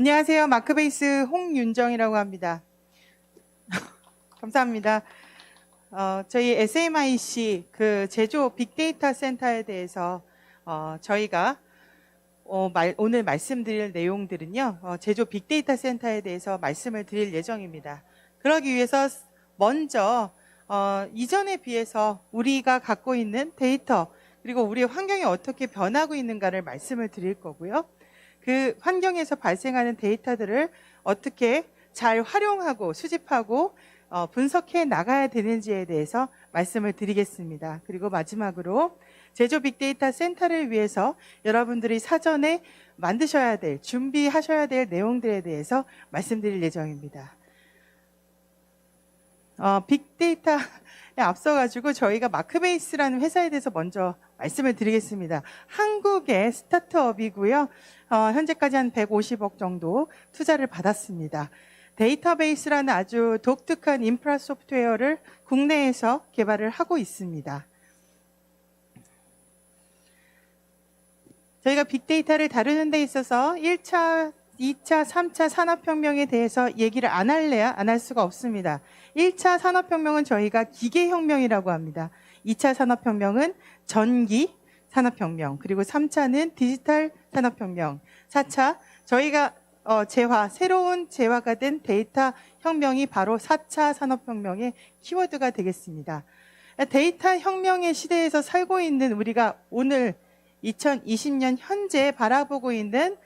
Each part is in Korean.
안녕하세요. 마크베이스 홍윤정이라고 합니다. 감사합니다. 저희 SMIC 그 제조 빅데이터 센터에 대해서 저희가 오늘 말씀드릴 내용들은요. 제조 빅데이터 센터에 대해서 말씀을 드릴 예정입니다. 그러기 위해서 먼저 이전에 비해서 우리가 갖고 있는 데이터 그리고 우리의 환경이 어떻게 변하고 있는가를 말씀을 드릴 거고요. 그 환경에서 발생하는 데이터들을 어떻게 잘 활용하고 수집하고 분석해 나가야 되는지에 대해서 말씀을 드리겠습니다. 그리고 마지막으로 제조 빅데이터 센터를 위해서 여러분들이 사전에 만드셔야 될, 준비하셔야 될 내용들에 대해서 말씀드릴 예정입니다. 빅데이터에 앞서가지고 저희가 마크베이스라는 회사에 대해서 먼저 말씀을 드리겠습니다. 한국의 스타트업이고요. 현재까지 한 150억 정도 투자를 받았습니다. 데이터베이스라는 아주 독특한 인프라 소프트웨어를 국내에서 개발을 하고 있습니다. 저희가 빅데이터를 다루는 데 있어서 1차, 2차, 3차 산업혁명에 대해서 얘기를 안 할래야 안 할 수가 없습니다. 1차 산업혁명은 저희가 기계혁명이라고 합니다. 2차 산업혁명은 전기 산업혁명, 그리고 3차는 디지털 산업혁명, 4차 저희가 새로운 재화가 된 데이터 혁명이 바로 4차 산업혁명의 키워드가 되겠습니다. 데이터 혁명의 시대에서 살고 있는 우리가 오늘 2020년 현재 바라보고 있는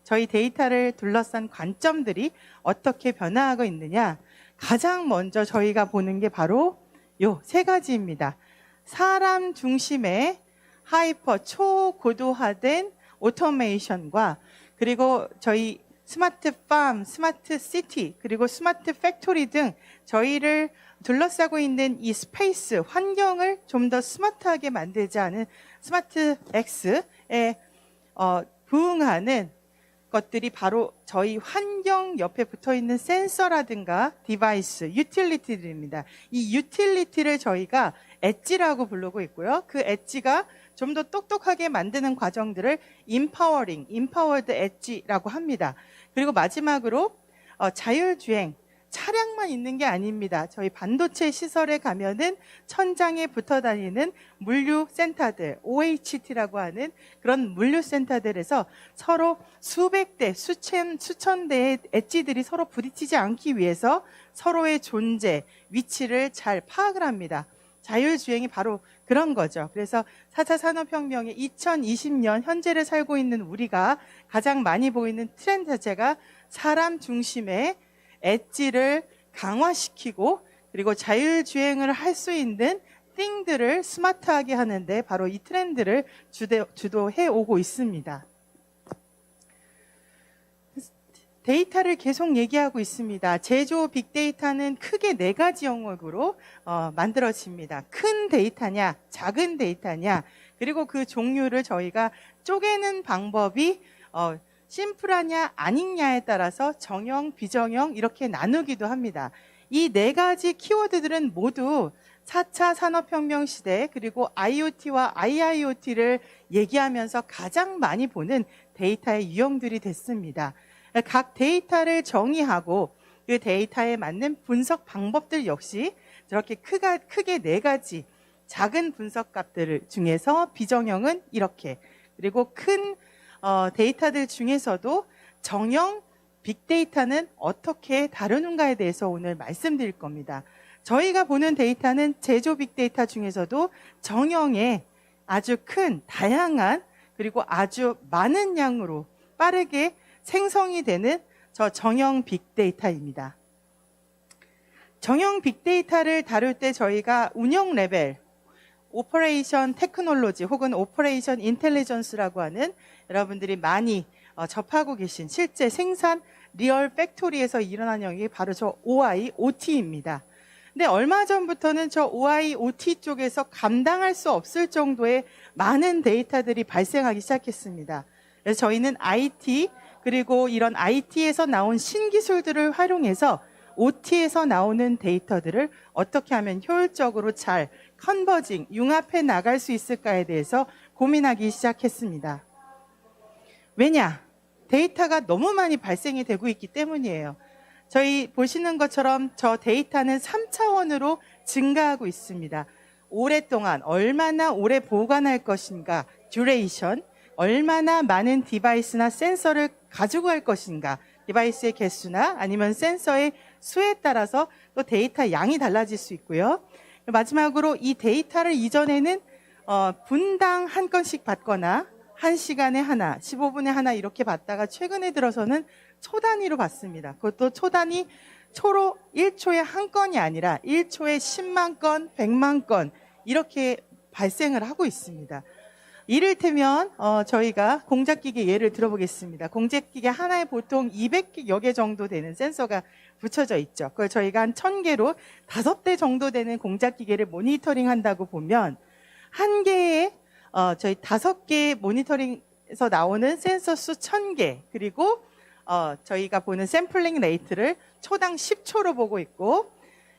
저희 데이터를 둘러싼 관점들이 어떻게 변화하고 있느냐. 가장 먼저 저희가 보는 게 바로 요 세 가지입니다. 사람 중심의 하이퍼 초고도화된 오토메이션과 그리고 저희 스마트 팜, 스마트 시티, 그리고 스마트 팩토리 등 저희를 둘러싸고 있는 이 스페이스, 환경을 좀 더 스마트하게 만들자는 스마트 X에 부응하는 것들이 바로 저희 환경 옆에 붙어있는 센서라든가 디바이스, 유틸리티들입니다. 이 유틸리티를 저희가 엣지라고 부르고 있고요. 그 엣지가 좀 더 똑똑하게 만드는 과정들을 인파워링, 인파워드 엣지라고 합니다. 그리고 마지막으로 자율주행, 차량만 있는 게 아닙니다. 저희 반도체 시설에 가면은 천장에 붙어 다니는 물류센터들, OHT라고 하는 그런 물류센터들에서 서로 수백 대, 수천 대의 엣지들이 서로 부딪히지 않기 위해서 서로의 존재, 위치를 잘 파악을 합니다. 자율주행이 바로 그런 거죠. 그래서 4차 산업혁명의 2020년 현재를 살고 있는 우리가 가장 많이 보이는 트렌드 자체가 사람 중심의 엣지를 강화시키고 그리고 자율주행을 할 수 있는 띵들을 스마트하게 하는데 바로 이 트렌드를 주도해 오고 있습니다. 데이터를 계속 얘기하고 있습니다. 제조 빅데이터는 크게 네 가지 영역으로 만들어집니다. 큰 데이터냐, 작은 데이터냐, 그리고 그 종류를 저희가 쪼개는 방법이 심플하냐 아니냐에 따라서 정형, 비정형 이렇게 나누기도 합니다. 이 네 가지 키워드들은 모두 4차 산업혁명 시대 그리고 IoT와 IIoT를 얘기하면서 가장 많이 보는 데이터의 유형들이 됐습니다. 각 데이터를 정의하고 그 데이터에 맞는 분석 방법들 역시 저렇게 크게 네 가지 작은 분석 값들 중에서 비정형은 이렇게 그리고 큰 데이터들 중에서도 정형 빅데이터는 어떻게 다루는가에 대해서 오늘 말씀드릴 겁니다. 저희가 보는 데이터는 제조 빅데이터 중에서도 정형의 아주 큰 다양한 그리고 아주 많은 양으로 빠르게 생성이 되는 저 정형 빅데이터입니다. 정형 빅데이터를 다룰 때 저희가 운영 레벨, 오퍼레이션 테크놀로지 혹은 오퍼레이션 인텔리전스라고 하는 여러분들이 많이 접하고 계신 실제 생산 리얼 팩토리에서 일어나는 영역이 바로 저 OIoT입니다. 근데 얼마 전부터는 저 OIoT 쪽에서 감당할 수 없을 정도의 많은 데이터들이 발생하기 시작했습니다. 그래서 저희는 IT 그리고 이런 IT에서 나온 신기술들을 활용해서 OT에서 나오는 데이터들을 어떻게 하면 효율적으로 잘 컨버징, 융합해 나갈 수 있을까에 대해서 고민하기 시작했습니다. 왜냐? 데이터가 너무 많이 발생이 되고 있기 때문이에요. 저희 보시는 것처럼 저 데이터는 3차원으로 증가하고 있습니다. 오랫동안 얼마나 오래 보관할 것인가, 듀레이션, 얼마나 많은 디바이스나 센서를 가지고 갈 것인가, 디바이스의 개수나 아니면 센서의 수에 따라서 또 데이터 양이 달라질 수 있고요. 마지막으로 이 데이터를 이전에는 분당 한 건씩 받거나 1시간에 하나, 15분에 하나 이렇게 받다가 최근에 들어서는 초 단위로 받습니다. 그것도 초 단위, 초로 1초에 한 건이 아니라 1초에 10만 건, 100만 건 이렇게 발생을 하고 있습니다. 이를테면 저희가 공작기계 예를 들어보겠습니다. 공작기계 하나에 보통 200여 개 정도 되는 센서가 붙여져 있죠. 그걸 저희가 한 1000개로 5대 정도 되는 공작기계를 모니터링 한다고 보면 한 개에 저희 5개 모니터링에서 나오는 센서 수 1000개, 그리고 저희가 보는 샘플링 레이트를 초당 10초로 보고 있고,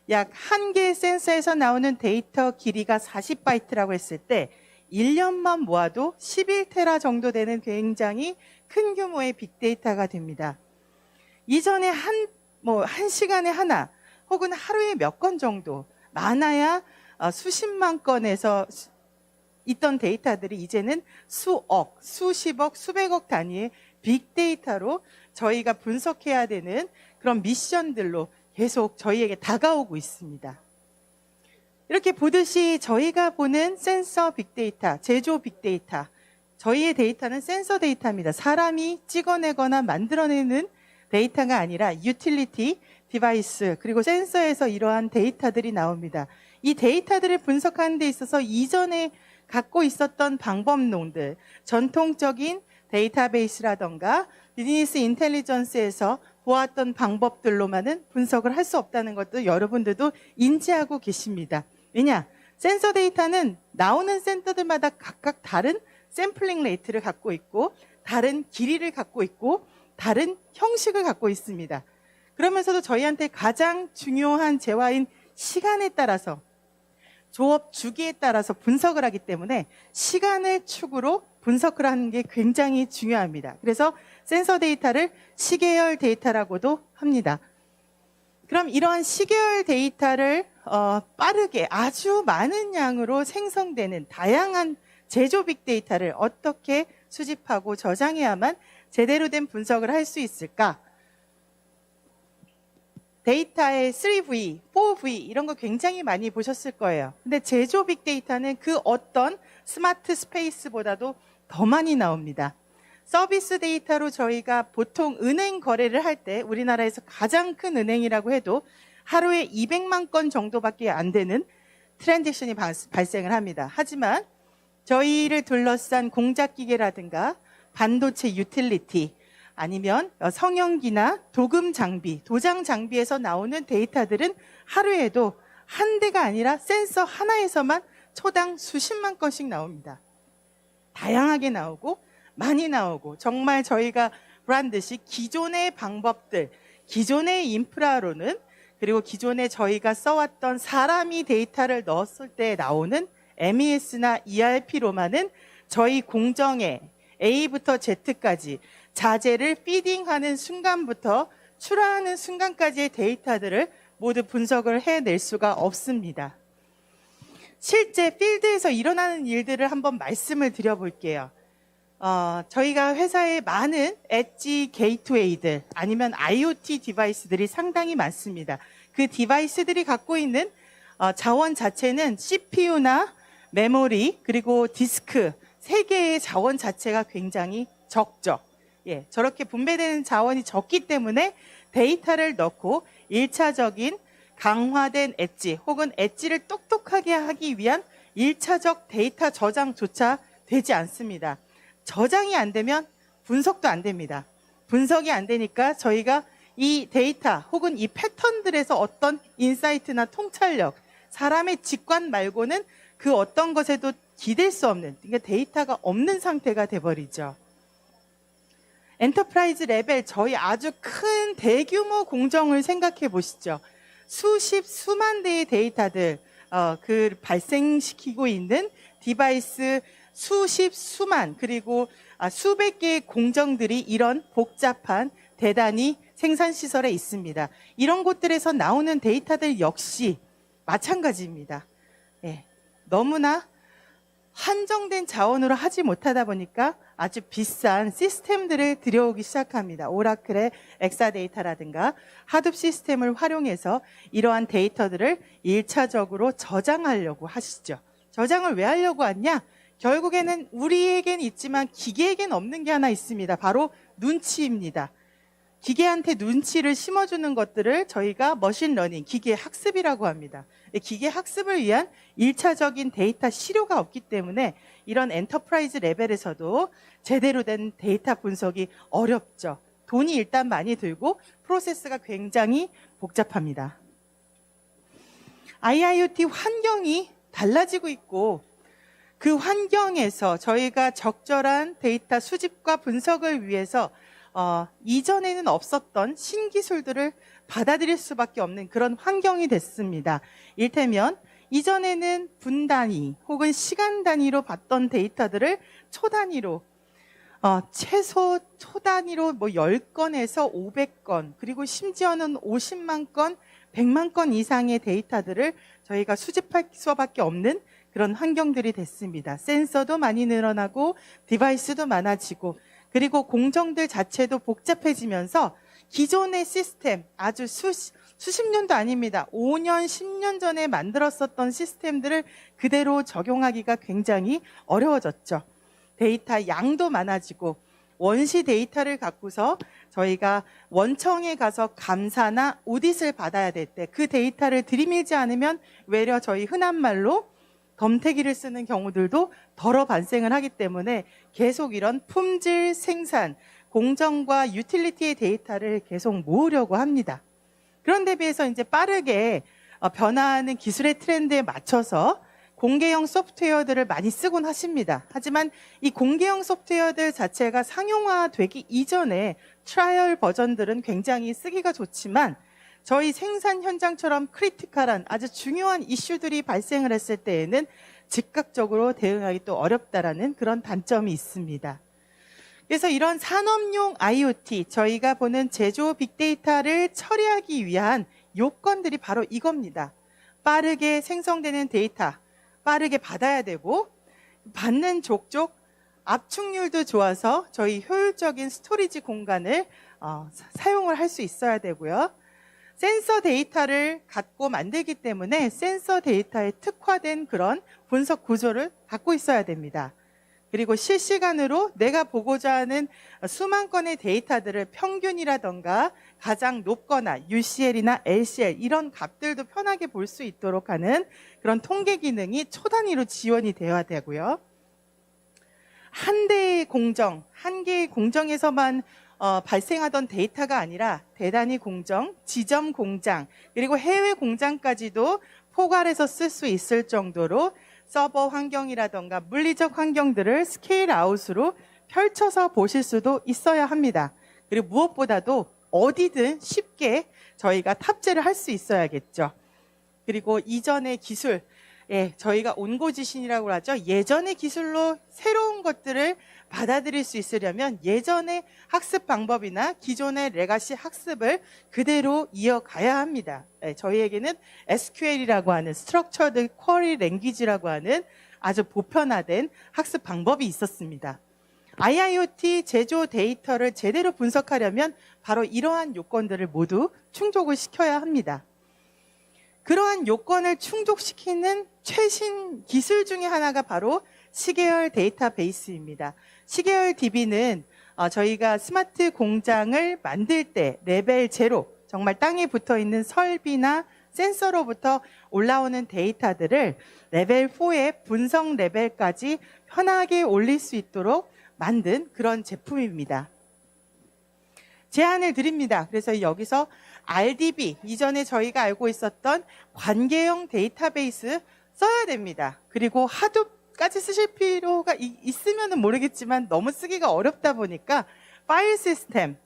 약 한 개의 센서에서 나오는 데이터 길이가 40바이트라고 했을 때 1년만 모아도 11테라 정도 되는 굉장히 큰 규모의 빅데이터가 됩니다. 이전에 한 시간에 하나 혹은 하루에 몇 건 정도, 많아야 수십만 건에서 있던 데이터들이 이제는 수억, 수십억, 수백억 단위의 빅데이터로 저희가 분석해야 되는 그런 미션들로 계속 저희에게 다가오고 있습니다. 이렇게 보듯이 저희가 보는 센서 빅데이터, 제조 빅데이터, 저희의 데이터는 센서 데이터입니다. 사람이 찍어내거나 만들어내는 데이터가 아니라 유틸리티, 디바이스, 그리고 센서에서 이러한 데이터들이 나옵니다. 이 데이터들을 분석하는 데 있어서 이전에 갖고 있었던 방법론들, 전통적인 데이터베이스라던가 비즈니스 인텔리전스에서 보았던 방법들로만은 분석을 할 수 없다는 것도 여러분들도 인지하고 계십니다. 왜냐? 센서 데이터는 나오는 센서들마다 각각 다른 샘플링 레이트를 갖고 있고, 다른 길이를 갖고 있고, 다른 형식을 갖고 있습니다. 그러면서도 저희한테 가장 중요한 재화인 시간에 따라서, 조업 주기에 따라서 분석을 하기 때문에 시간을 축으로 분석을 하는 게 굉장히 중요합니다. 그래서 센서 데이터를 시계열 데이터라고도 합니다. 그럼 이러한 시계열 데이터를 빠르게 아주 많은 양으로 생성되는 다양한 제조 빅데이터를 어떻게 수집하고 저장해야만 제대로 된 분석을 할 수 있을까? 데이터의 3V, 4V 이런 거 굉장히 많이 보셨을 거예요. 근데 제조 빅데이터는 그 어떤 스마트 스페이스보다도 더 많이 나옵니다. 서비스 데이터로 저희가 보통 은행 거래를 할 때 우리나라에서 가장 큰 은행이라고 해도 하루에 200만 건 정도밖에 안 되는 트랜잭션이 발생을 합니다. 하지만 저희를 둘러싼 공작기계라든가 반도체 유틸리티, 아니면 성형기나 도금 장비, 도장 장비에서 나오는 데이터들은 하루에도 한 대가 아니라 센서 하나에서만 초당 수십만 건씩 나옵니다. 다양하게 나오고 많이 나오고, 정말 저희가 보란듯이 기존의 방법들, 기존의 인프라로는, 그리고 기존에 저희가 써왔던 사람이 데이터를 넣었을 때 나오는 MES나 ERP로만은 저희 공정에 A부터 Z까지 자재를 피딩하는 순간부터 출하하는 순간까지의 데이터들을 모두 분석을 해낼 수가 없습니다. 실제 필드에서 일어나는 일들을 한번 말씀을 드려볼게요. 저희가 회사에 많은 엣지 게이트웨이들 아니면 IoT 디바이스들이 상당히 많습니다. 그 디바이스들이 갖고 있는 자원 자체는 CPU나 메모리 그리고 디스크 3개의 자원 자체가 굉장히 적죠. 예, 저렇게 분배되는 자원이 적기 때문에 데이터를 넣고 1차적인 강화된 엣지 혹은 엣지를 똑똑하게 하기 위한 1차적 데이터 저장조차 되지 않습니다. 저장이 안 되면 분석도 안 됩니다. 분석이 안 되니까 저희가 이 데이터 혹은 이 패턴들에서 어떤 인사이트나 통찰력, 사람의 직관 말고는 그 어떤 것에도 기댈 수 없는, 그러니까 데이터가 없는 상태가 돼버리죠. 엔터프라이즈 레벨, 저희 아주 큰 대규모 공정을 생각해 보시죠. 수십, 수만 대의 데이터들, 발생시키고 있는 디바이스 수십, 수만, 그리고 수백 개의 공정들이 이런 복잡한 대단히 생산시설에 있습니다. 이런 곳들에서 나오는 데이터들 역시 마찬가지입니다. 예, 너무나 한정된 자원으로 하지 못하다 보니까 아주 비싼 시스템들을 들여오기 시작합니다. 오라클의 엑사데이터라든가 하둡 시스템을 활용해서 이러한 데이터들을 1차적으로 저장하려고 하시죠. 저장을 왜 하려고 하냐? 결국에는 우리에겐 있지만 기계에겐 없는 게 하나 있습니다. 바로 눈치입니다. 기계한테 눈치를 심어주는 것들을 저희가 머신러닝, 기계 학습이라고 합니다. 기계 학습을 위한 1차적인 데이터 시료가 없기 때문에 이런 엔터프라이즈 레벨에서도 제대로 된 데이터 분석이 어렵죠. 돈이 일단 많이 들고 프로세스가 굉장히 복잡합니다. IIoT 환경이 달라지고 있고 그 환경에서 저희가 적절한 데이터 수집과 분석을 위해서 이전에는 없었던 신기술들을 받아들일 수밖에 없는 그런 환경이 됐습니다. 일테면 이전에는 분 단위 혹은 시간 단위로 봤던 데이터들을 초 단위로 최소 초 단위로 10건에서 500건 그리고 심지어는 50만 건, 100만 건 이상의 데이터들을 저희가 수집할 수밖에 없는 그런 환경들이 됐습니다. 센서도 많이 늘어나고 디바이스도 많아지고 그리고 공정들 자체도 복잡해지면서 기존의 시스템 아주 수십 년도 아닙니다. 5년, 10년 전에 만들었었던 시스템들을 그대로 적용하기가 굉장히 어려워졌죠. 데이터 양도 많아지고 원시 데이터를 갖고서 저희가 원청에 가서 감사나 오딧을 받아야 될 때 그 데이터를 들이밀지 않으면 외려 저희 흔한 말로 덤태기를 쓰는 경우들도 덜어 발생을 하기 때문에 계속 이런 품질 생산, 공정과 유틸리티의 데이터를 계속 모으려고 합니다. 그런데 비해서 이제 빠르게 변화하는 기술의 트렌드에 맞춰서 공개형 소프트웨어들을 많이 쓰곤 하십니다. 하지만 이 공개형 소프트웨어들 자체가 상용화되기 이전에 트라이얼 버전들은 굉장히 쓰기가 좋지만 저희 생산 현장처럼 크리티컬한 아주 중요한 이슈들이 발생을 했을 때에는 즉각적으로 대응하기 또 어렵다라는 그런 단점이 있습니다. 그래서 이런 산업용 IoT, 저희가 보는 제조 빅데이터를 처리하기 위한 요건들이 바로 이겁니다. 빠르게 생성되는 데이터, 빠르게 받아야 되고 받는 족족 압축률도 좋아서 저희 효율적인 스토리지 공간을 사용을 할 수 있어야 되고요. 센서 데이터를 갖고 만들기 때문에 센서 데이터에 특화된 그런 분석 구조를 갖고 있어야 됩니다. 그리고 실시간으로 내가 보고자 하는 수만 건의 데이터들을 평균이라던가 가장 높거나 UCL이나 LCL 이런 값들도 편하게 볼 수 있도록 하는 그런 통계 기능이 초 단위로 지원이 되어야 되고요. 한 대의 공정, 한 개의 공정에서만 발생하던 데이터가 아니라 대단위 공정, 지점 공장, 그리고 해외 공장까지도 포괄해서 쓸 수 있을 정도로 서버 환경이라던가 물리적 환경들을 스케일 아웃으로 펼쳐서 보실 수도 있어야 합니다. 그리고 무엇보다도 어디든 쉽게 저희가 탑재를 할 수 있어야겠죠. 그리고 이전의 기술, 저희가 온고지신이라고 하죠. 예전의 기술로 새로운 것들을 받아들일 수 있으려면 예전의 학습 방법이나 기존의 레가시 학습을 그대로 이어가야 합니다. 저희에게는 SQL이라고 하는 Structured Query Language라고 하는 아주 보편화된 학습 방법이 있었습니다. IIoT 제조 데이터를 제대로 분석하려면 바로 이러한 요건들을 모두 충족을 시켜야 합니다. 그러한 요건을 충족시키는 최신 기술 중에 하나가 바로 시계열 데이터베이스입니다. 시계열 DB는 저희가 스마트 공장을 만들 때 레벨 제로, 정말 땅에 붙어 있는 설비나 센서로부터 올라오는 데이터들을 레벨 4의 분석 레벨까지 편하게 올릴 수 있도록 만든 그런 제품입니다. 제안을 드립니다. 그래서 여기서 RDB, 이전에 저희가 알고 있었던 관계형 데이터베이스 써야 됩니다. 그리고 하둡까지 쓰실 필요가 있으면 모르겠지만 너무 쓰기가 어렵다 보니까 파일 시스템,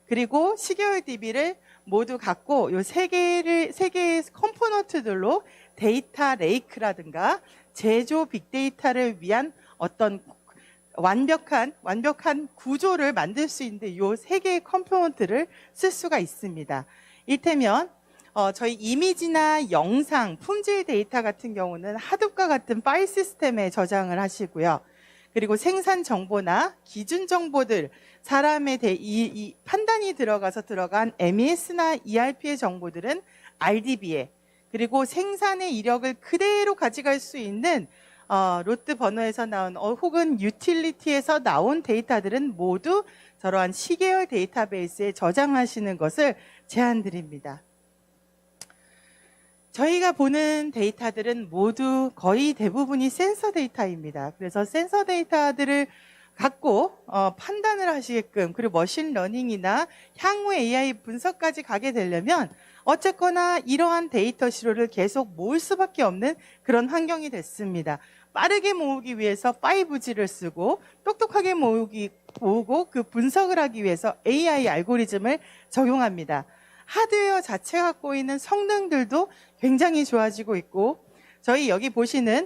그리고 시계열 DB를 모두 갖고 이 세 개의 컴포넌트들로 데이터 레이크라든가 제조 빅데이터를 위한 어떤 완벽한 구조를 만들 수 있는데 요 세 개의 컴포넌트를 쓸 수가 있습니다. 이를테면 저희 이미지나 영상, 품질 데이터 같은 경우는 하둡과 같은 파일 시스템에 저장을 하시고요. 그리고 생산 정보나 기준 정보들, 사람의 판단이 들어간 MES나 ERP의 정보들은 RDB에, 그리고 생산의 이력을 그대로 가져갈 수 있는 로트 버너에서 나온 혹은 유틸리티에서 나온 데이터들은 모두 저러한 시계열 데이터베이스에 저장하시는 것을 제안드립니다. 저희가 보는 데이터들은 모두 거의 대부분이 센서 데이터입니다. 그래서 센서 데이터들을 갖고 판단을 하시게끔, 그리고 머신러닝이나 향후 AI 분석까지 가게 되려면 어쨌거나 이러한 데이터 시로를 계속 모을 수밖에 없는 그런 환경이 됐습니다. 빠르게 모으기 위해서 5G를 쓰고 똑똑하게 모으고 그 분석을 하기 위해서 AI 알고리즘을 적용합니다. 하드웨어 자체가 갖고 있는 성능들도 굉장히 좋아지고 있고, 저희 여기 보시는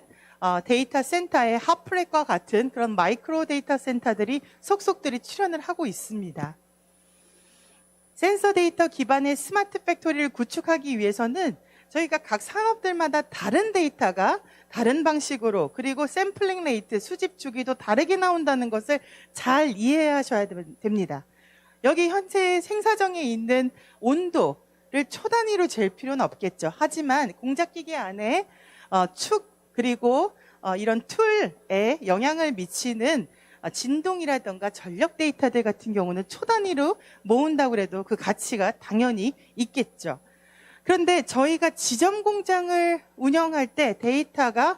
데이터 센터의 핫플렉과 같은 그런 마이크로 데이터 센터들이 속속들이 출현을 하고 있습니다. 센서 데이터 기반의 스마트 팩토리를 구축하기 위해서는 저희가 각 산업들마다 다른 데이터가 다른 방식으로, 그리고 샘플링 레이트, 수집 주기도 다르게 나온다는 것을 잘 이해하셔야 됩니다. 여기 현재 생사정에 있는 온도를 초 단위로 잴 필요는 없겠죠. 하지만 공작기계 안에 축, 그리고 이런 툴에 영향을 미치는 진동이라든가 전력 데이터들 같은 경우는 초 단위로 모은다고 해도 그 가치가 당연히 있겠죠. 그런데 저희가 지점 공장을 운영할 때 데이터가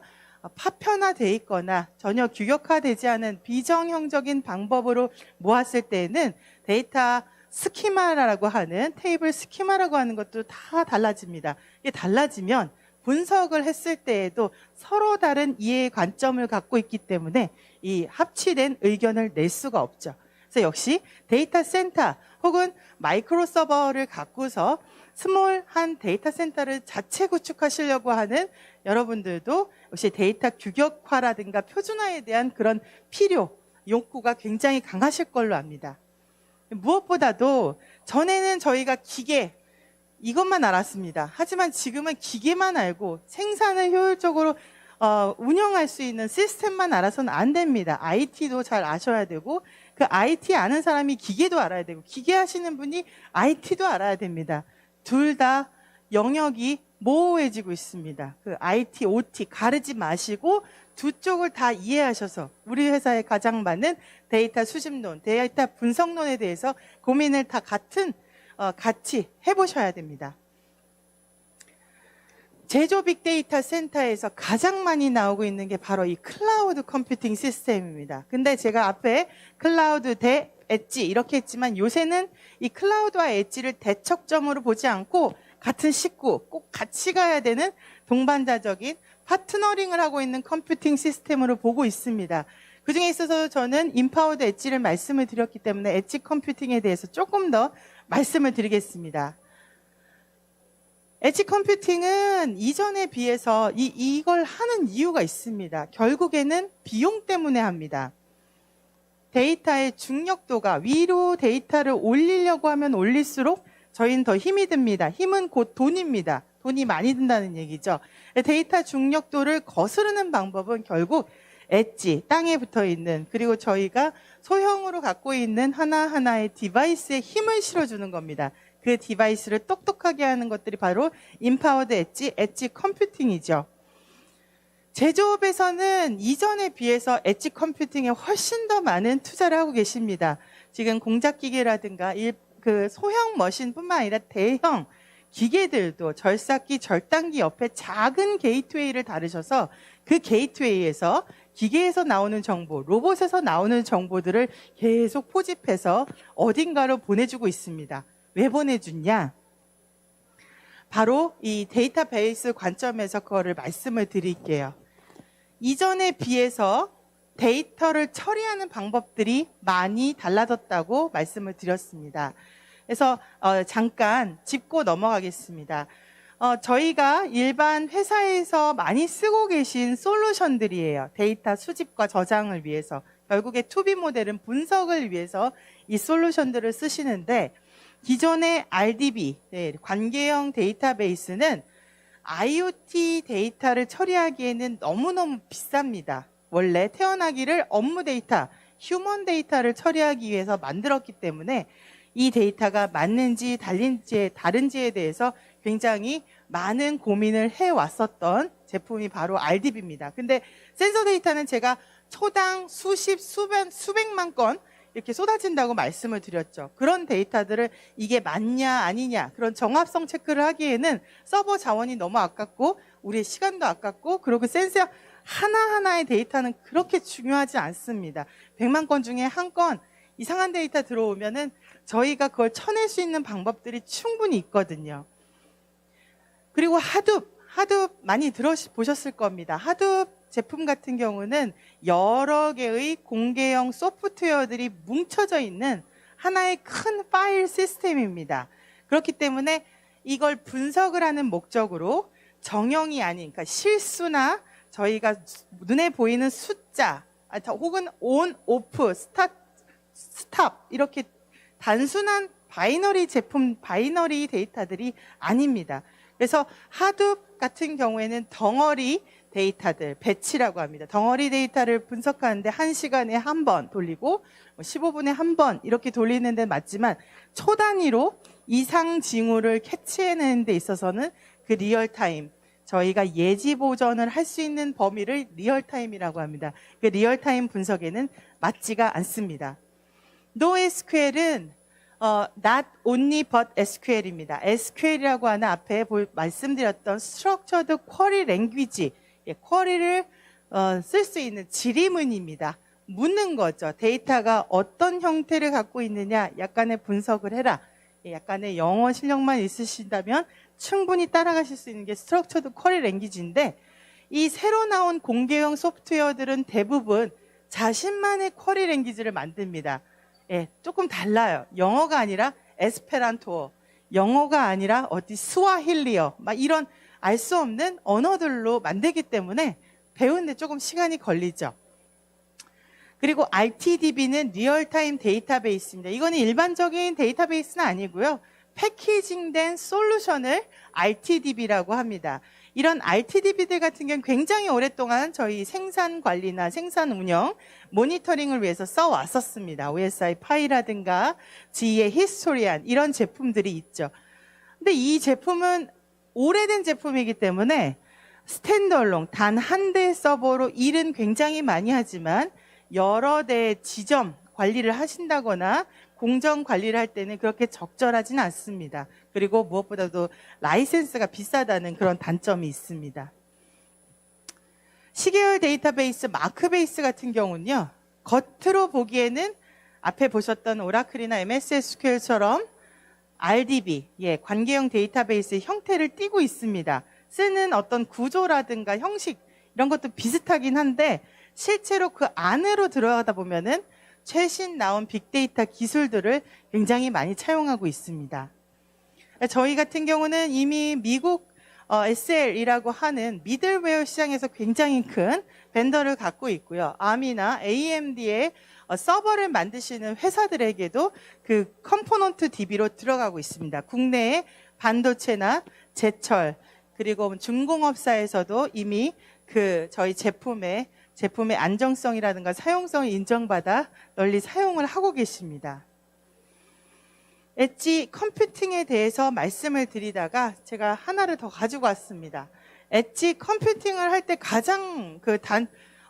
파편화되어 있거나 전혀 규격화되지 않은 비정형적인 방법으로 모았을 때에는 데이터 스키마라고 하는, 테이블 스키마라고 하는 것도 다 달라집니다. 이게 달라지면 분석을 했을 때에도 서로 다른 이해의 관점을 갖고 있기 때문에 이 합치된 의견을 낼 수가 없죠. 그래서 역시 데이터 센터 혹은 마이크로 서버를 갖고서 스몰한 데이터 센터를 자체 구축하시려고 하는 여러분들도 역시 데이터 규격화라든가 표준화에 대한 그런 필요, 욕구가 굉장히 강하실 걸로 압니다. 무엇보다도 전에는 저희가 기계, 이것만 알았습니다. 하지만 지금은 기계만 알고 생산을 효율적으로 운영할 수 있는 시스템만 알아서는 안 됩니다. IT도 잘 아셔야 되고, 그 IT 아는 사람이 기계도 알아야 되고, 기계 하시는 분이 IT도 알아야 됩니다. 둘 다 영역이 모호해지고 있습니다. 그 IT, OT 가르지 마시고 두 쪽을 다 이해하셔서 우리 회사에 가장 많은 데이터 수집론, 데이터 분석론에 대해서 고민을 다 같이 해보셔야 됩니다. 제조 빅데이터 센터에서 가장 많이 나오고 있는 게 바로 이 클라우드 컴퓨팅 시스템입니다. 근데 제가 앞에 클라우드 대 엣지 이렇게 했지만 요새는 이 클라우드와 엣지를 대척점으로 보지 않고 같은 식구, 꼭 같이 가야 되는 동반자적인 파트너링을 하고 있는 컴퓨팅 시스템으로 보고 있습니다. 그중에 있어서 저는 인파워드 엣지를 말씀을 드렸기 때문에 엣지 컴퓨팅에 대해서 조금 더 말씀을 드리겠습니다. 엣지 컴퓨팅은 이전에 비해서 이걸 하는 이유가 있습니다. 결국에는 비용 때문에 합니다. 데이터의 중력도가 위로 데이터를 올리려고 하면 올릴수록 저희는 더 힘이 듭니다. 힘은 곧 돈입니다. 돈이 많이 든다는 얘기죠. 데이터 중력도를 거스르는 방법은 결국 엣지, 땅에 붙어 있는, 그리고 저희가 소형으로 갖고 있는 하나하나의 디바이스에 힘을 실어주는 겁니다. 그 디바이스를 똑똑하게 하는 것들이 바로 인파워드 엣지 컴퓨팅이죠. 제조업에서는 이전에 비해서 엣지 컴퓨팅에 훨씬 더 많은 투자를 하고 계십니다. 지금 공작기계라든가 그 소형 머신뿐만 아니라 대형 기계들도 절삭기, 절단기 옆에 작은 게이트웨이를 다루셔서 그 게이트웨이에서 기계에서 나오는 정보, 로봇에서 나오는 정보들을 계속 포집해서 어딘가로 보내주고 있습니다. 왜 보내주냐? 바로 이 데이터베이스 관점에서 그거를 말씀을 드릴게요. 이전에 비해서 데이터를 처리하는 방법들이 많이 달라졌다고 말씀을 드렸습니다. 그래서 잠깐 짚고 넘어가겠습니다. 저희가 일반 회사에서 많이 쓰고 계신 솔루션들이에요. 데이터 수집과 저장을 위해서. 결국에 투비 모델은 분석을 위해서 이 솔루션들을 쓰시는데 기존의 RDB, 관계형 데이터베이스는 IoT 데이터를 처리하기에는 너무너무 비쌉니다. 원래 태어나기를 업무 데이터, 휴먼 데이터를 처리하기 위해서 만들었기 때문에 이 데이터가 맞는지 다른지에 대해서 굉장히 많은 고민을 해왔었던 제품이 바로 RDB입니다. 근데 센서 데이터는 제가 초당 수백만 건 이렇게 쏟아진다고 말씀을 드렸죠. 그런 데이터들을 이게 맞냐 아니냐 그런 정합성 체크를 하기에는 서버 자원이 너무 아깝고 우리의 시간도 아깝고 그리고 센서 하나하나의 데이터는 그렇게 중요하지 않습니다. 100만 건 중에 한 건 이상한 데이터 들어오면은 저희가 그걸 쳐낼 수 있는 방법들이 충분히 있거든요. 그리고 하둡 많이 들어보셨을 겁니다. 하둡 제품 같은 경우는 여러 개의 공개형 소프트웨어들이 뭉쳐져 있는 하나의 큰 파일 시스템입니다. 그렇기 때문에 이걸 분석을 하는 목적으로 정형이 아닌, 그러니까 실수나 저희가 눈에 보이는 숫자, 혹은 on, off, stop 이렇게 단순한 바이너리 데이터들이 아닙니다. 그래서 하둡 같은 경우에는 덩어리 데이터들, 배치라고 합니다. 덩어리 데이터를 분석하는데 1시간에 한 번 돌리고 15분에 한 번 이렇게 돌리는 데 맞지만 초 단위로 이상 징후를 캐치해내는 데 있어서는 그 리얼타임, 저희가 예지 보전을 할 수 있는 범위를 리얼타임이라고 합니다. 그 리얼타임 분석에는 맞지가 않습니다. NoSQL은 not only but SQL입니다. SQL이라고 하는 앞에 말씀드렸던 Structured Query Language, 쿼리를 쓸 수 있는 지리문입니다. 묻는 거죠. 데이터가 어떤 형태를 갖고 있느냐 약간의 분석을 해라. 약간의 영어 실력만 있으신다면 충분히 따라가실 수 있는 게 Structured Query Language인데 이 새로 나온 공개형 소프트웨어들은 대부분 자신만의 쿼리 랭귀지를 만듭니다. 조금 달라요. 영어가 아니라 에스페란토어, 영어가 아니라 스와힐리어, 막 이런 알 수 없는 언어들로 만들기 때문에 배우는데 조금 시간이 걸리죠. 그리고 RTDB는 리얼타임 데이터베이스입니다. 이거는 일반적인 데이터베이스는 아니고요. 패키징된 솔루션을 RTDB라고 합니다. 이런 RTDB들 같은 경우는 굉장히 오랫동안 저희 생산 관리나 생산 운영, 모니터링을 위해서 써왔었습니다. OSI 파이라든가 GE의 히스토리안 이런 제품들이 있죠. 근데 이 제품은 오래된 제품이기 때문에 스탠드얼론 단 한 대 서버로 일은 굉장히 많이 하지만 여러 대 지점 관리를 하신다거나 공정 관리를 할 때는 그렇게 적절하지는 않습니다. 그리고 무엇보다도 라이센스가 비싸다는 그런 단점이 있습니다. 시계열 데이터베이스 마크베이스 같은 경우는요. 겉으로 보기에는 앞에 보셨던 오라클이나 MS SQL처럼 RDB, 관계형 데이터베이스의 형태를 띠고 있습니다. 쓰는 어떤 구조라든가 형식 이런 것도 비슷하긴 한데 실제로 그 안으로 들어가다 보면은 최신 나온 빅데이터 기술들을 굉장히 많이 차용하고 있습니다. 저희 같은 경우는 이미 미국 SL이라고 하는 미들웨어 시장에서 굉장히 큰 벤더를 갖고 있고요. ARM이나 AMD의 서버를 만드시는 회사들에게도 그 컴포넌트 DB로 들어가고 있습니다. 국내의 반도체나 제철 그리고 중공업사에서도 이미 그 저희 제품의 안정성이라든가 사용성을 인정받아 널리 사용을 하고 계십니다. 엣지 컴퓨팅에 대해서 말씀을 드리다가 제가 하나를 더 가지고 왔습니다. 엣지 컴퓨팅을 할 때 가장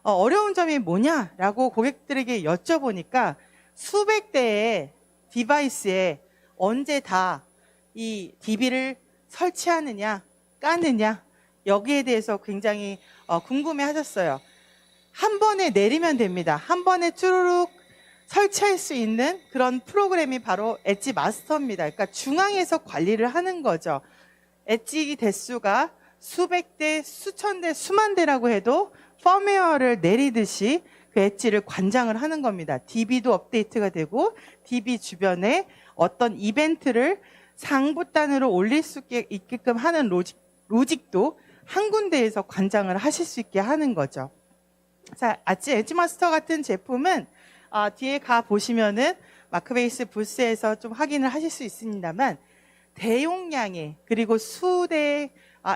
어려운 점이 뭐냐라고 고객들에게 여쭤보니까 수백 대의 디바이스에 언제 다 이 DB를 설치하느냐, 까느냐 여기에 대해서 굉장히 궁금해 하셨어요. 한 번에 내리면 됩니다. 한 번에 쭈루룩 설치할 수 있는 그런 프로그램이 바로 엣지 마스터입니다. 그러니까 중앙에서 관리를 하는 거죠. 엣지 대수가 수백 대, 수천 대, 수만 대라고 해도 펌웨어를 내리듯이 그 엣지를 관장을 하는 겁니다. DB도 업데이트가 되고 DB 주변에 어떤 이벤트를 상부단으로 올릴 수 있게끔 하는 로직도 한 군데에서 관장을 하실 수 있게 하는 거죠. 자, 엣지마스터 같은 제품은 뒤에 가 보시면은 마크베이스 부스에서 좀 확인을 하실 수 있습니다만 대용량의 그리고 수대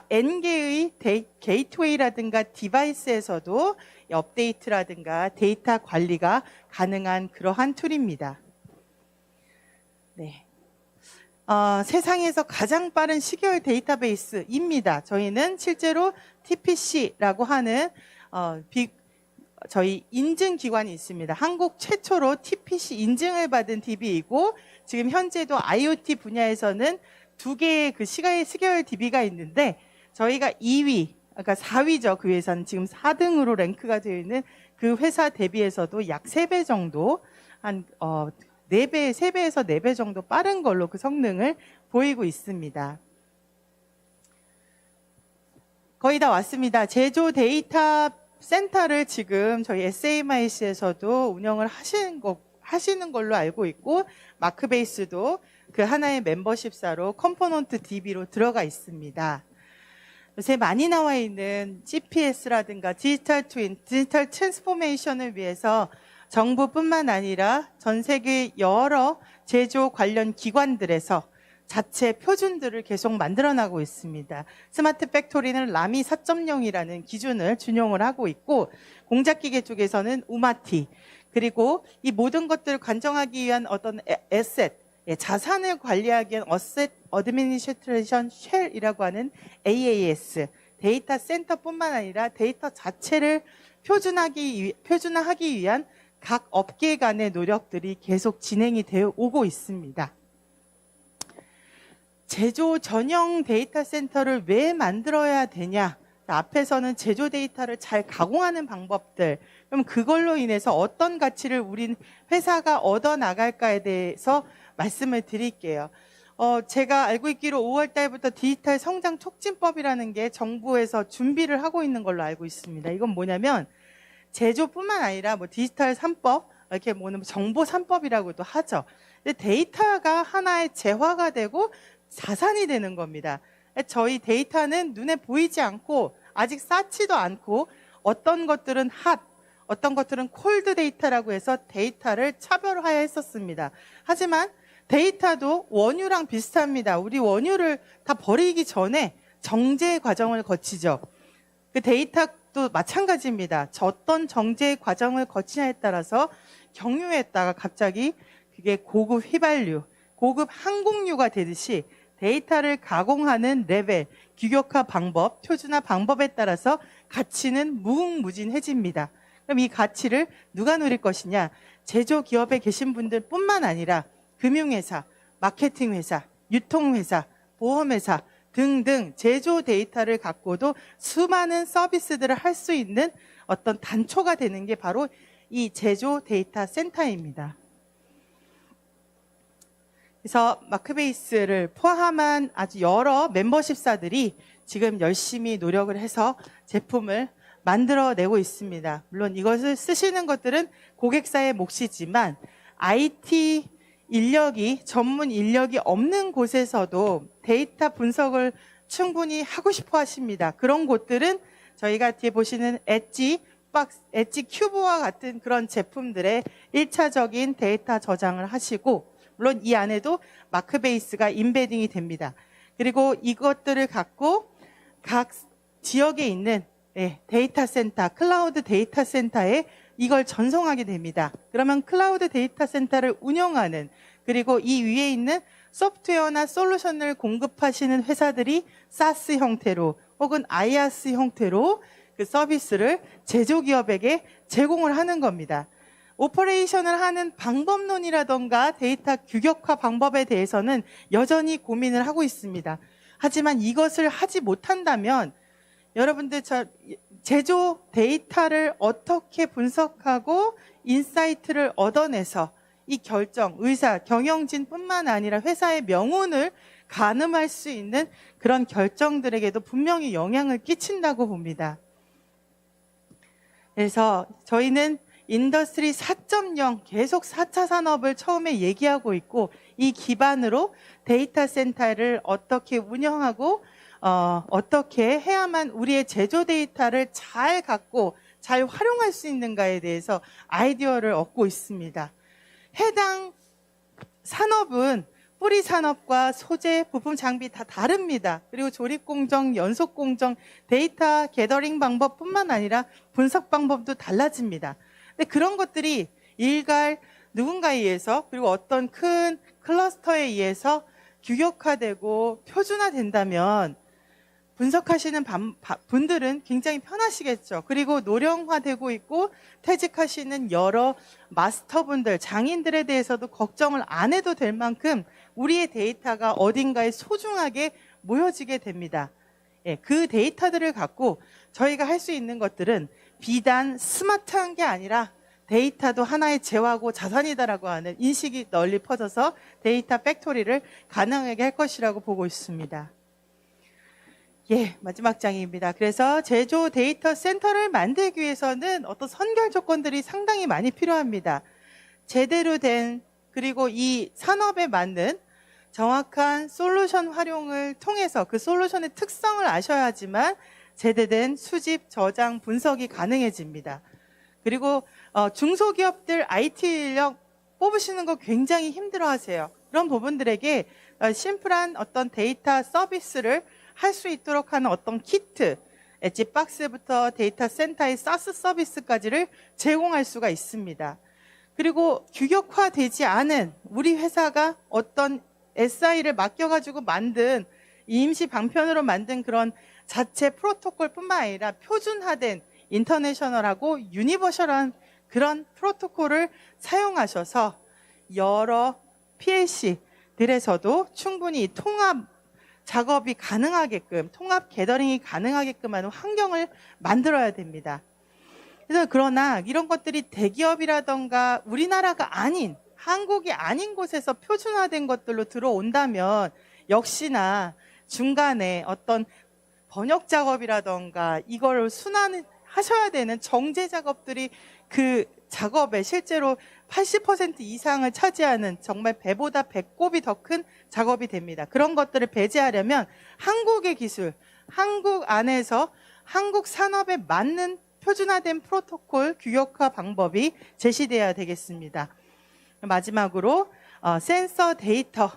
N개의 게이트웨이라든가 디바이스에서도 업데이트라든가 데이터 관리가 가능한 그러한 툴입니다. 네. 세상에서 가장 빠른 시계열 데이터베이스입니다. 저희는 실제로 TPC라고 하는 저희 인증기관이 있습니다. 한국 최초로 TPC 인증을 받은 DB이고 지금 현재도 IoT 분야에서는 2개의 그 시계열 DB가 있는데 저희가 2위, 그러니까 4위죠. 그 회사는 지금 4등으로 랭크가 되어 있는 그 회사 대비해서도 약 3배 정도 한 4배, 3배에서 4배 정도 빠른 걸로 그 성능을 보이고 있습니다. 거의 다 왔습니다. 제조 데이터 센터를 지금 저희 SAMIC에서도 운영을 하시는 걸로 알고 있고 마크베이스도 그 하나의 멤버십사로 컴포넌트 DB로 들어가 있습니다. 요새 많이 나와 있는 GPS라든가 디지털 트윈, 디지털 트랜스포메이션을 위해서 정부뿐만 아니라 전 세계 여러 제조 관련 기관들에서 자체 표준들을 계속 만들어나고 있습니다. 스마트 팩토리는 라미 4.0이라는 기준을 준용을 하고 있고 공작기계 쪽에서는 우마티 그리고 이 모든 것들을 관정하기 위한 어떤 에셋, 자산을 관리하기 위한 어셋 어드미니스트레이션 쉘이라고 하는 AAS 데이터 센터뿐만 아니라 데이터 자체를 표준화하기 위한 각 업계 간의 노력들이 계속 진행이 되어 오고 있습니다. 제조 전용 데이터 센터를 왜 만들어야 되냐? 앞에서는 제조 데이터를 잘 가공하는 방법들, 그럼 그걸로 인해서 어떤 가치를 우린 회사가 얻어 나갈까에 대해서 말씀을 드릴게요. 제가 알고 있기로 5월 달부터 디지털 성장 촉진법이라는 게 정부에서 준비를 하고 있는 걸로 알고 있습니다. 이건 뭐냐면 제조뿐만 아니라 뭐 디지털 3법, 이렇게 뭐는 정보 3법이라고도 하죠. 근데 데이터가 하나의 재화가 되고 자산이 되는 겁니다. 저희 데이터는 눈에 보이지 않고 아직 쌓지도 않고 어떤 것들은 핫, 어떤 것들은 콜드 데이터라고 해서 데이터를 차별화해 했었습니다. 하지만 데이터도 원유랑 비슷합니다. 우리 원유를 다 버리기 전에 정제 과정을 거치죠. 그 데이터도 마찬가지입니다. 어떤 정제 과정을 거치냐에 따라서 경유했다가 갑자기 그게 고급 휘발유, 고급 항공유가 되듯이 데이터를 가공하는 레벨, 규격화 방법, 표준화 방법에 따라서 가치는 무궁무진해집니다. 그럼 이 가치를 누가 누릴 것이냐? 제조기업에 계신 분들뿐만 아니라 금융회사, 마케팅회사, 유통회사, 보험회사 등등 제조 데이터를 갖고도 수많은 서비스들을 할 수 있는 어떤 단초가 되는 게 바로 이 제조 데이터 센터입니다. 그래서 마크베이스를 포함한 아주 여러 멤버십사들이 지금 열심히 노력을 해서 제품을 만들어내고 있습니다. 물론 이것을 쓰시는 것들은 고객사의 몫이지만 IT 인력이 전문 인력이 없는 곳에서도 데이터 분석을 충분히 하고 싶어 하십니다. 그런 곳들은 저희가 뒤에 보시는 엣지 큐브와 같은 그런 제품들의 1차적인 데이터 저장을 하시고 물론 이 안에도 마크베이스가 인베딩이 됩니다. 그리고 이것들을 갖고 각 지역에 있는 데이터 센터, 클라우드 데이터 센터에 이걸 전송하게 됩니다. 그러면 클라우드 데이터 센터를 운영하는 그리고 이 위에 있는 소프트웨어나 솔루션을 공급하시는 회사들이 SaaS 형태로 혹은 IaaS 형태로 그 서비스를 제조기업에게 제공을 하는 겁니다. 오퍼레이션을 하는 방법론이라던가 데이터 규격화 방법에 대해서는 여전히 고민을 하고 있습니다. 하지만 이것을 하지 못한다면 여러분들 제조 데이터를 어떻게 분석하고 인사이트를 얻어내서 이 결정, 의사, 경영진뿐만 아니라 회사의 명운을 가늠할 수 있는 그런 결정들에게도 분명히 영향을 끼친다고 봅니다. 그래서 저희는 인더스트리 4.0 계속 4차 산업을 처음에 얘기하고 있고 이 기반으로 데이터 센터를 어떻게 운영하고 어떻게 해야만 우리의 제조 데이터를 잘 갖고 잘 활용할 수 있는가에 대해서 아이디어를 얻고 있습니다. 해당 산업은 뿌리 산업과 소재, 부품, 장비 다 다릅니다. 그리고 조립 공정, 연속 공정, 데이터 게더링 방법뿐만 아니라 분석 방법도 달라집니다. 근데 그런 것들이 일괄 누군가에 의해서 그리고 어떤 큰 클러스터에 의해서 규격화되고 표준화된다면 분석하시는 분들은 굉장히 편하시겠죠. 그리고 노령화되고 있고 퇴직하시는 여러 마스터분들, 장인들에 대해서도 걱정을 안 해도 될 만큼 우리의 데이터가 어딘가에 소중하게 모여지게 됩니다. 예, 그 데이터들을 갖고 저희가 할 수 있는 것들은 비단 스마트한 게 아니라 데이터도 하나의 재화고 자산이다라고 하는 인식이 널리 퍼져서 데이터 팩토리를 가능하게 할 것이라고 보고 있습니다. 예, 마지막 장입니다. 그래서 제조 데이터 센터를 만들기 위해서는 어떤 선결 조건들이 상당히 많이 필요합니다. 제대로 된 그리고 이 산업에 맞는 정확한 솔루션 활용을 통해서 그 솔루션의 특성을 아셔야지만 제대된 수집, 저장, 분석이 가능해집니다. 그리고 중소기업들 IT 인력 뽑으시는 거 굉장히 힘들어하세요. 그런 부분들에게 심플한 어떤 데이터 서비스를 할 수 있도록 하는 어떤 키트, 엣지박스부터 데이터 센터의 사스 서비스까지를 제공할 수가 있습니다. 그리고 규격화되지 않은 우리 회사가 어떤 SI를 맡겨가지고 만든 임시 방편으로 만든 그런 자체 프로토콜뿐만 아니라 표준화된 인터내셔널하고 유니버셜한 그런 프로토콜을 사용하셔서 여러 PLC들에서도 충분히 통합 작업이 가능하게끔, 통합 게더링이 가능하게끔 하는 환경을 만들어야 됩니다. 그래서 그러나 이런 것들이 대기업이라던가 우리나라가 아닌, 한국이 아닌 곳에서 표준화된 것들로 들어온다면 역시나 중간에 어떤 번역 작업이라던가 이걸 순환하셔야 되는 정제 작업들이 그 작업에 실제로 80% 이상을 차지하는 정말 배보다 배꼽이 더 큰 작업이 됩니다. 그런 것들을 배제하려면 한국의 기술, 한국 안에서 한국 산업에 맞는 표준화된 프로토콜 규격화 방법이 제시돼야 되겠습니다. 마지막으로 센서 데이터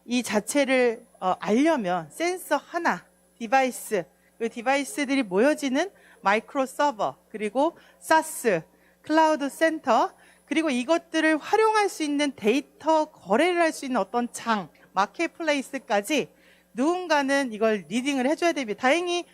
이 자체를 알려면 센서 하나, 디바이스, 그 디바이스들이 모여지는 마이크로 서버, 그리고 사스, 클라우드 센터, 그리고 이것들을 활용할 수 있는 데이터 거래를 할 수 있는 어떤 장, 마켓플레이스까지 누군가는 이걸 리딩을 해줘야 됩니다. 다행히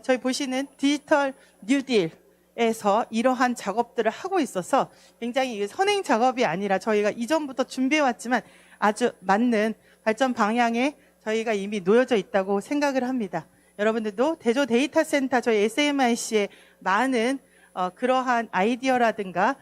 저희 보시는 디지털 뉴딜에서 이러한 작업들을 하고 있어서 굉장히 선행 작업이 아니라 저희가 이전부터 준비해왔지만 아주 맞는 발전 방향에 저희가 이미 놓여져 있다고 생각을 합니다. 여러분들도 대조 데이터 센터 저희 SMIC의 많은 그러한 아이디어라든가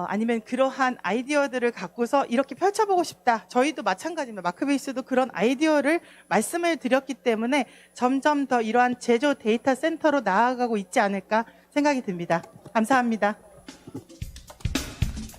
아니면 그러한 아이디어들을 갖고서 이렇게 펼쳐보고 싶다. 저희도 마찬가지입니다. 마크베이스도 그런 아이디어를 말씀을 드렸기 때문에 점점 더 이러한 제조 데이터 센터로 나아가고 있지 않을까 생각이 듭니다. 감사합니다.